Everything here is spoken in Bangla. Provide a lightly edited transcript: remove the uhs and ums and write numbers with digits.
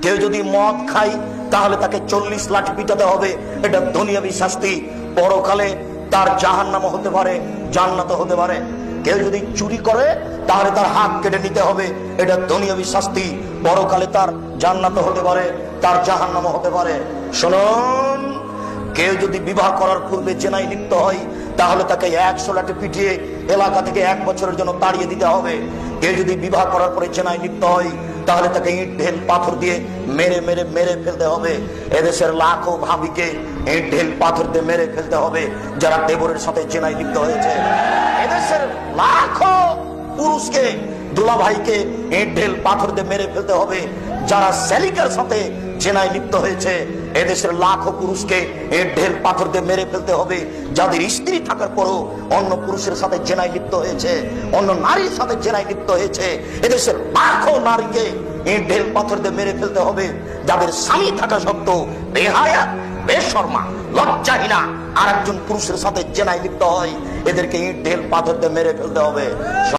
কেউ যদি মদ খায় তাহলে তাকে 40 লাঠি পিটাতে হবে, এটা দুনিয়াবি শাস্তি। পরকালে তার জাহান্নাম হতে পারে, জান্নাত হতে পারে। কেউ যদি চুরি করে তাহলে তার হাত কেটে নিতে হবে, এটা দুনিয়াবি শাস্তি। পরকালে তার জান্নাত হতে পারে, তার জাহান্নাম হতে পারে। শুনুন, কেউ যদি বিবাহ করার পূর্বে জেনায় লিপ্ত হয় তাহলে তাকে 100 লাঠি পিটিয়ে এলাকা থেকে 1 বছরের জন্য তাড়িয়ে দিতে হবে। কেউ যদি বিবাহ করার পরে জেনায় লিপ্ত হয় তাহলে তাকে ইট ঢেল পাথর দিয়ে মেরে মেরে মেরে ফেলতে হবে। এদেশের লাখো ভাবিকে ইট ঢেল পাথর দিয়ে মেরে ফেলতে হবে যারা দেবরের সাথে জেনায় লিপ্ত হয়েছে। এদেশের লাখো পুরুষকে, দুলাভাইকে ইট ঢেল পাথর দিয়ে মেরে ফেলতে হবে যারা সেলিকার সাথে জেনায় লিপ্ত হয়েছে। এদেশের লাখো পুরুষকে ইট ঢেল পাথর দিয়ে মেরে ফেলতে হবে যাদের স্ত্রী থাকার পরও অন্য পুরুষের সাথে জেনায় লিপ্ত হয়েছে, অন্য নারীর সাথে জেনায় লিপ্ত হয়েছে। এদেশের লাখো নারীকে ইট ঢেল পাথর দিয়ে মেরে ফেলতে হবে যাদের স্বামী থাকা সত্ত্বেও বেহায়া, বেশরমা, লজ্জাহীনা আর একজন পুরুষের সাথে জেনায় লিপ্ত হয়। এদেরকে ইট ঢেল পাথর দিয়ে মেরে ফেলতে হবে।